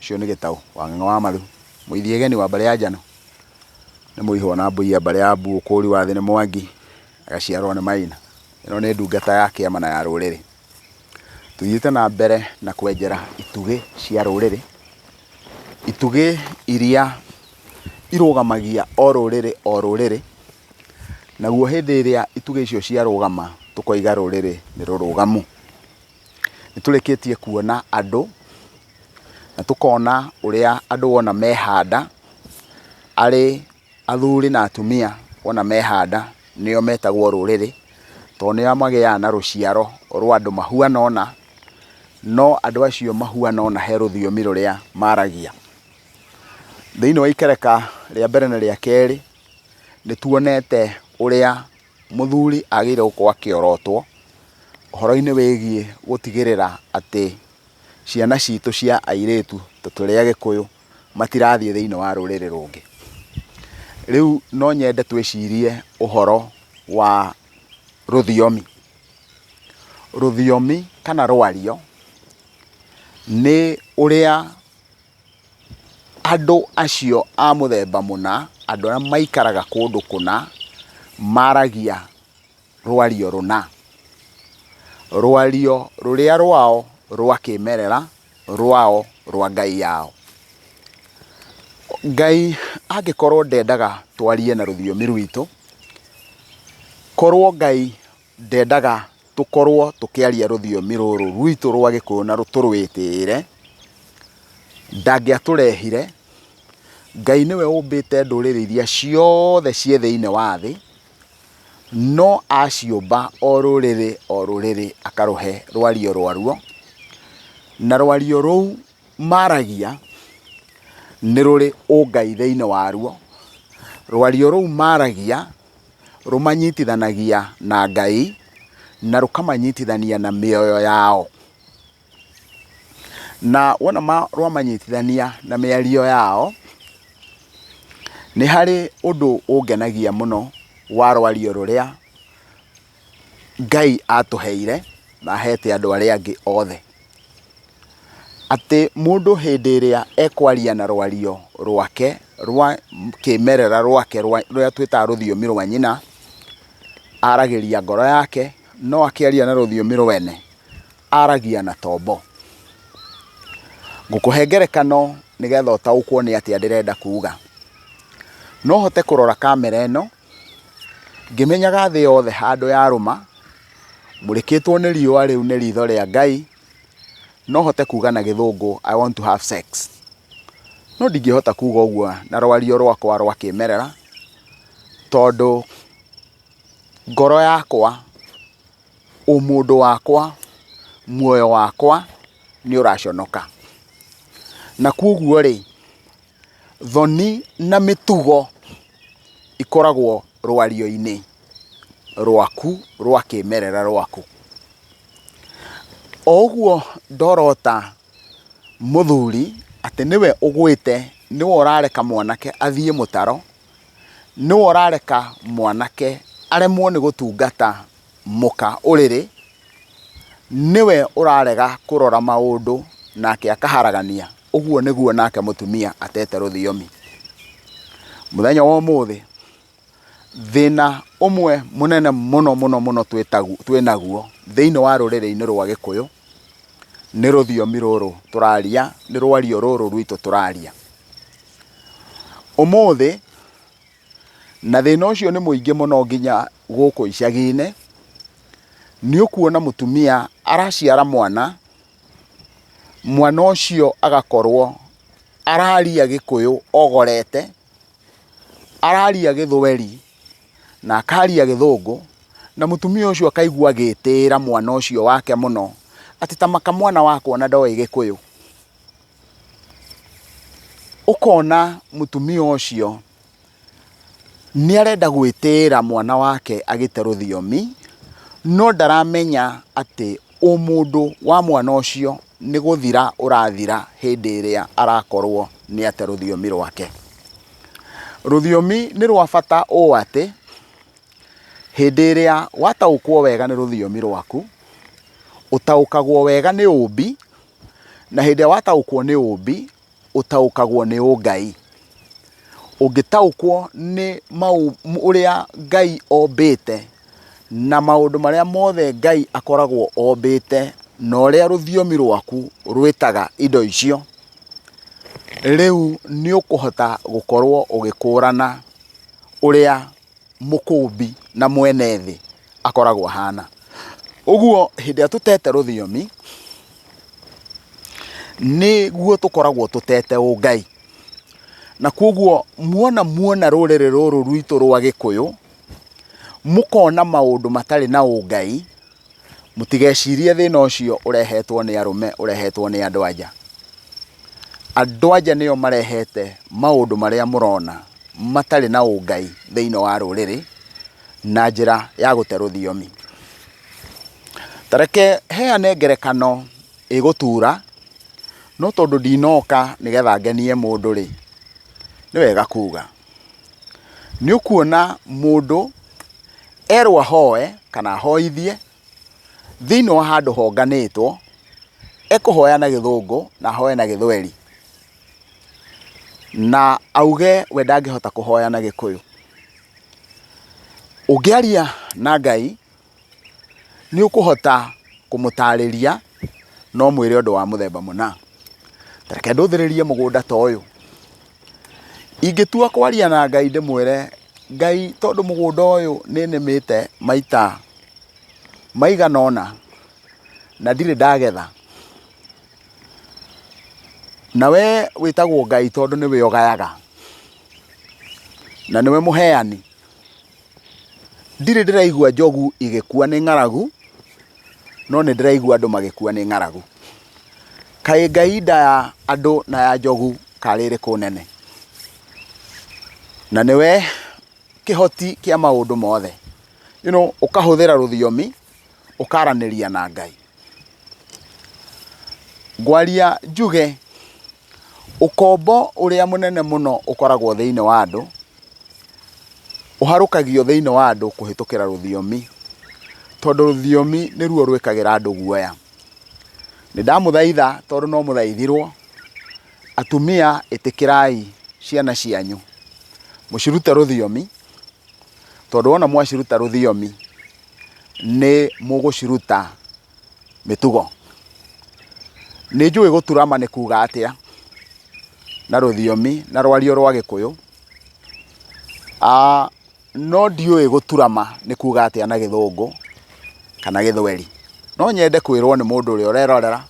cio nĩ gĩtaũ wa Ng'eng'o wa Mathu, mũithiegeni wa Mbale ya Njano, nĩ mũihwo na mbũi ya Mbale ya Mbu, ũkũri wa thĩ nĩ Mwangi, agaciarwo nĩ Maina. Ĩno nĩ ndungata ya kĩama na ya rũrĩrĩ. Tuthiĩte na mbere na kwenjera itugĩ cia rũrĩrĩ, itugĩ iria irũgamagia o rũrĩrĩ, naguo hĩndĩ ĩrĩa itugĩ icio ciarũgama tũkoiga rũrĩrĩ nĩ rũrũgamu. Nĩtũrĩkĩtie kuona andũ na tũkona ũrĩa andũ wona mehanda, arĩ athuri na atumia wona mehanda nĩo metagwo rũrĩrĩ, tondũ nĩo magĩaga na rũciaro rwa andũ mahuana ũna, no andũ acio mahuana ũna he rũthiomi rũrĩa maragia. Thĩinĩ wa ikereka rĩa mbere na rĩa kerĩ nĩtuonete ũrĩa mũthuri agĩrĩirwo gũkorwo akĩorotwo ũhoro-inĩ wĩgiĩ gũtigĩrĩra atĩ ciana citũ cia airĩtu tũrĩ Agĩkũyũ matirathiĩ thĩinĩ wa rũrĩrĩ rũngĩ. Rĩu no nyende twĩcirie ũhoro wa rũthiomi. Rũthiomi kana rwario nĩ ũrĩa andũ acio a mũthemba mũna, andũ arĩa maikaraga kũndũ kũna, maragia rwario rũna. Rwario rũrĩa rwao rwa kĩmerera, rwao rwa Ngai yao. Ngai angĩkorwo ndendaga twarie na rũthiomi rwitũ, korwo Ngai ndendaga tũkorwo tũkĩaria rũthiomi rũrũ rwitũ rwa Gĩkũyũ na tũrwĩtĩĩre, ndangĩatũrehire. Ngai nĩwe ũmbĩte ndũrĩrĩ iria ciothe ciĩ thĩinĩ wa thĩ, no aciũmba o rũrĩrĩ akarũhe rwario rwaruo, na rwario rũu maragia nĩ rũrĩ ũngai thĩinĩ waruo. Rwario rũu maragia rũmanyitithanagia na Ngai na rũkamanyitithania na mĩoyo yao. Na wona rwamanyitithania na mĩario yao, nĩ harĩ ũndũ ũngenagia mũno wa rwario rũrĩa Ngai atũheire na ahete andũ arĩa angĩ othe. Atĩ mũndũ hĩndĩ ĩrĩa ekwaria na rwario rwake rwa kĩmerera rwake rũrĩa twĩtaga rũthiomi rwa nyina, aragĩria ngoro yake, no akĩaria na rũthiomi rwene aragia na tombo. Ngũkũhe ngerekano nĩgetha ũtaũkwo nĩ atĩa ndĩrenda kuga. No hote kũrora kamera ĩno ngĩmenyaga thĩ yothe handũ yarũma, mũrĩkĩtwo nĩ riũa rĩu nĩ ritho rĩa Ngai, no hote kuga na Gĩthũngũ I want to have sex. No ndingĩhota kuga ũguo na rwario rwakwa rwa kĩmerera, tondũ ngoro yakwa, ũmũndũ wakwa, muoyo wakwa nĩ ũraconoka. Na kuoguo rĩ, thoni na mĩtugo ikoragwo rwario-inĩ rwaku rwa kĩmerera rwaku. O ũguo ndorota mũthuri atĩ nĩwe ũgwĩte, nĩwe ũrareka mwanake athiĩ mũtaro, nĩwe ũrareka mwanake aremwo nĩ gũtungata mũka ũrĩrĩ, nĩwe ũrarega kũrora maũndũ nake akaharagania, ũguo nĩguo nake mũtumia atete rũthiomi. Mũthenya wa ũmũthĩ thĩna ũmwe mũnene mũno twĩnaguo thĩinĩ wa rũrĩrĩ-inĩ rwa Gĩkũyũ nĩ rũthiomi rũrũ tũraria, nĩ rwario rũrũ rwitũ tũraria ũmũthĩ. Na thĩna ũcio nĩ mũingĩ mũno nginya gũkũ icagi-inĩ. Nĩ ũkuona mũtumia araciara mwana, mwana ũcio agakorwo araria Gĩkũyũ ogorete, araria Gĩthweri na akaria Gĩthũngũ, na mũtumia ũcio akaigua agĩtĩĩra mwana ũcio wake mũno, atĩ ta maka mwana wakwa na ndoĩ Gĩkũyũ. Ũkona mũtumia ũcio nĩ arenda gwĩtĩĩra mwana wake agĩte rũthiomi, no ndaramenya atĩ ũmũndũ wa mwana ũcio nĩ gũthira ũrathira hĩndĩ ĩrĩa arakorwo nĩ ate rũthiomi rwake. Rũthiomi nĩ rwa bata ũũ atĩ hĩndĩ ĩrĩa wataũkwo wega nĩ rũthiomi rwaku, ũtaũkagwo wega nĩ ũmbi, na hĩndĩ ĩrĩa wataũkwo nĩ ũmbi ũtaũkagwo nĩ ũngai. Ũngĩtaũkwo nĩ ũrĩa Ngai ombĩte na maũndũ marĩa mothe Ngai akoragwo ombĩte na ũrĩa rũthiomi rwaku rwĩtaga indo icio, rĩu nĩ ũkũhota gũkorwo ũgĩkũrana ũrĩa mũkũmbi na mwene thĩ akoragwo ahana. Ũguo hĩndĩ ĩrĩa tũtete rũthiomi nĩguo tũkoragwo tũtete ũngai. Na kwoguo muona rũrĩrĩ rũrũ rwitũ rwa Gĩkũyũ mũkona maũndũ matarĩ na ũngai, mũtigecirie thĩna ũcio ũrehetwo nĩ arũme, ũrehetwo nĩ andũ anja. Andũ anja nĩo marehete maũndũ marĩa mũrona matarĩ na ũngai thĩinĩ wa rũrĩrĩ na njĩra ya gũte rũthiomi. Tareke heane ngerekano ĩgũtura, no tondũ ndinoka nĩgetha ngenie mũndũ rĩ, nĩ wega kuga. Nĩ ũkuona mũndũ erwo ahoe kana ahoithie thĩinĩ wa handũ honganĩtwo, ekũhoya na Gĩthũngũ na ahoe na Gĩthweri, na auge we ndangĩhota kũhoya na Gĩkũyũ. Ũngĩaria na Ngai nĩ ũkũhota kũmũtarĩria, no mwĩre ũndũ wa mũthemba mũna. Tareke ndũthĩrĩrie mũgũnda ta ũyũ. Ingĩtua kwaria na Ngai ndĩmwĩre, Ngai tondũ mũgũnda ũyũ nĩ nĩmĩte maita maigana ũna na ndirĩ ndagetha, na we wĩtagwo Ngai tondũ nĩwe ũgayaga na nĩwe mũheani, ndirĩ ndĩraigua njogu igĩkua nĩ ng'aragu, no nĩ ndĩraigua andũ magĩkua nĩ ng'aragu. Kaĩ Ngai nda ya andũ na ya njogu karĩ ĩrĩkũ nene? Na nĩwe kĩhoti kĩa maũndũ mothe. Ũkahũthĩra rũthiomi ũkaranĩria na Ngai. Ngwaria njuge ũkombo ũrĩa mũnene mũno ũkoragwo thĩinĩ wa andũ ũharũkagio thĩinĩ wa andũ kũhĩtũkĩra rũthiomi, tondũ rũthiomi nĩruo rwĩkagĩra andũ guoya. Nĩ ndamũthaitha tondũ no mũthaithirwo, atumia ĩtĩkĩrai ciana cianyu mũcirute rũthiomi, tondũ wona mwaciruta rũthiomi nĩ mũgũciruta mĩtugo. Nĩ njũĩ gũturama nĩ kuga atĩa na rũthiomi na rwario rwa Gĩkũyũ, no ndiũĩ gũturama nĩ kuga atĩa na Gĩthũngũ kana Gĩthweri. No nyende kwĩrwo nĩ mũndũ ũrĩa ũrerorera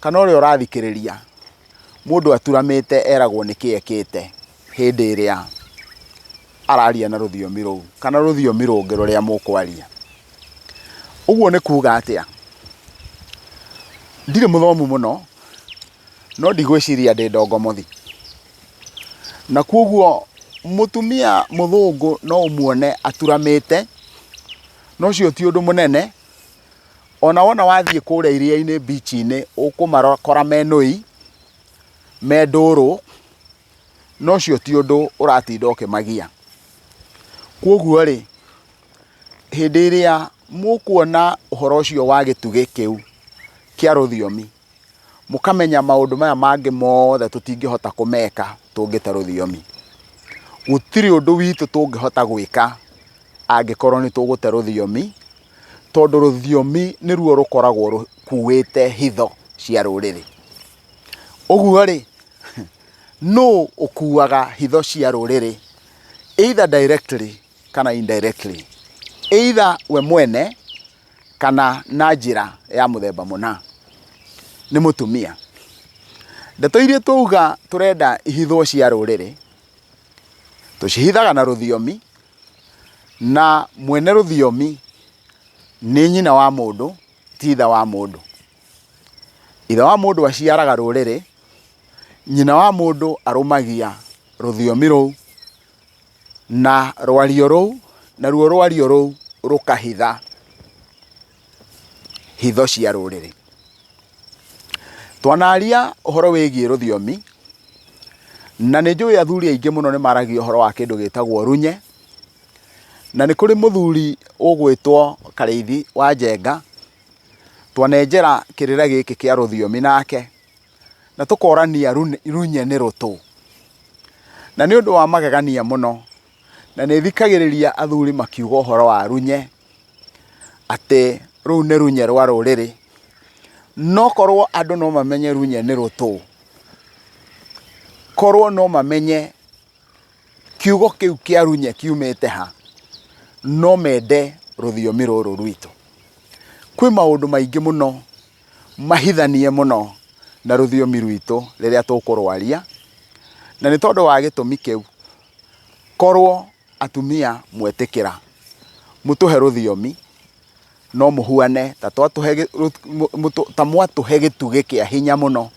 kana ũrĩa ũrathikĩrĩria, mũndũ aturamĩte eragwo nĩkĩ ekĩte hĩndĩ ĩrĩa araria na rũthiomi rũu kana rũthiomi rũngĩ rũrĩa mũkwaria. Ũguo nĩ kuga atĩa? Ndirĩ mũthomu mũno, no ndigwĩciria ndĩ ndongomothi. Na kwoguo mũtumia mũthũngũ no ũmuone aturamĩte, no ũcio ti ũndũ mũnene. Ona wona wathiĩ kũrĩa iria-inĩ beach-inĩ ũkũmakora me nũi, me ndũrũ, no ũcio ti ũndũ ũratinda ũkĩmagia. Kwoguo rĩ, hĩndĩ ĩrĩa mũkuona ũhoro ũcio wa gĩtugĩ kĩu kĩa rũthiomi, mũkamenya maũndũ maya mangĩ mothe tũtingĩhota kũmeka tũngĩte rũthiomi. Gũtirĩ ũndũ witũ tũngĩhota gwĩka angĩkorwo nĩ tũgũte rũthiomi, tondũ rũthiomi nĩruo rũkoragwo rũkuĩte hitho cia rũrĩrĩ. Ũguo rĩ, nũ ũkuaga hitho cia rũrĩrĩ, either directly kana indirectly, either we mwene kana na njĩra ya mũthemba mũna? Nĩ mũtumia. Ndeto iria twauga tũrenda ihithwo cia rũrĩrĩ, tũcihithaga na rũthiomi, na mwene rũthiomi nĩ nyina wa mũndũ, ti ithe wa mũndũ. Ithe wa mũndũ aciaraga rũrĩrĩ, nyina wa mũndũ arũmagia rũthiomi rũu na rwario rũu, na ruo rwario rũu rũkahitha hitho cia rũrĩrĩ. Twanaria ũhoro wĩgiĩ rũthiomi, na nĩ njũĩ athuri aingĩ mũno nĩ maragia ũhoro wa kĩndũ gĩtagwo runye, na nĩ kũrĩ mũthuri ũgwĩtwo Karĩithi wa Njenga, twanenjera kĩrĩra gĩkĩ kĩa rũthiomi nake, na tukorania runye nĩ rũtũ. Na nĩ ũndũ wa magegania mũno, na nĩ thikagĩrĩria athuri makiuga ũhoro wa runye, atĩ rũu nĩ runye rwa rũrĩrĩ. No korwo andũ no mamenye runye nĩ rũtũ, korwo no mamenye kiugo kĩu kĩa runye kiumĩte ha, no mende rũthiomi rũrũ rwitũ. Kwĩ maũndũ maingĩ mũno mahithanie mũno na rũthiomi rwitũ rĩrĩa tũkũrwaria, na nĩ tondũ wa gĩtũmi kĩu, korwo atumia mwetĩkĩra mũtũhe rũthiomi, no mũhuane ta mwatũhe gĩtugĩ kĩa hinya mũno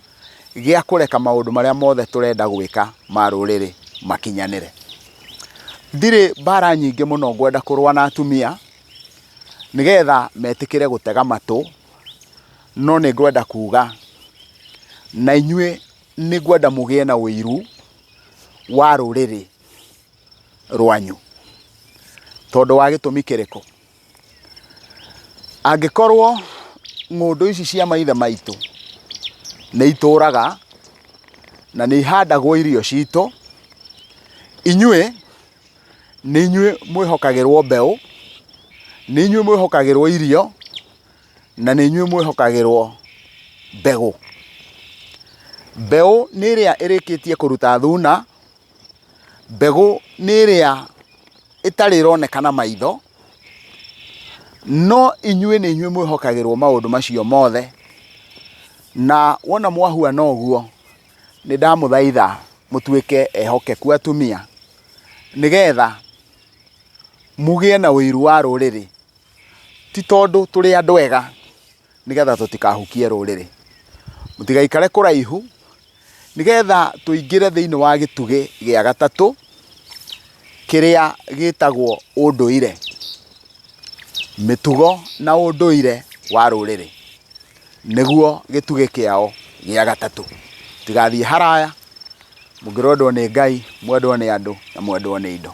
gĩa kũreka maũndũ marĩa mothe tũrenda gwĩka ma rũrĩrĩ makinyanĩre. Ndirĩ mbara nyingĩ mũno ngwenda kũrũa na atumia nĩgetha metĩkĩre gũtega matũ, no nĩ ngwenda kuga na inyuĩ nĩ ngwenda mũgĩe na ũiru wa rũrĩrĩ rwanyu. Tondũ wa gĩtũmi kĩrĩkũ? Angĩkorwo ng'ũndũ ici cia maithe maitũ nĩ itũraga na nĩ ihandagwo irio citũ, inyuĩ nĩ inyuĩ mwĩhokagĩrwo mbeũ, nĩ inyuĩ mwĩhokagĩrwo irio, na nĩ inyuĩ mwĩhokagĩrwo mbegũ. Mbeũ nĩ ĩrĩa ĩrĩkĩtie kũruta thuna, mbegũ nĩ ĩrĩa ĩtarĩ ĩronekana maitho, no inyuĩ nĩ inyuĩ mwĩhokagĩrwo maũndũ macio mothe. Na wona mwahuana ũguo, nĩ ndamũthaitha mũtuĩke ehokeku atumia, nĩgetha mũgĩe na ũiru wa rũrĩrĩ, ti tondũ tũrĩ andũ ega, nĩgetha tũtikahukie rũrĩrĩ. Mũtigaikare kũraihu, nĩgetha tũingĩre thĩinĩ wa gĩtugĩ gĩa gatatũ kĩrĩa gĩtagwo ũndũire, mĩtugo na ũndũire wa rũrĩrĩ, nĩguo gĩtugĩ kĩao gĩa gatatũ. Tigathiĩ haraya, mũngĩrwendwo nĩ Ngai, mwendwo nĩ andũ na mwendwo nĩ indo.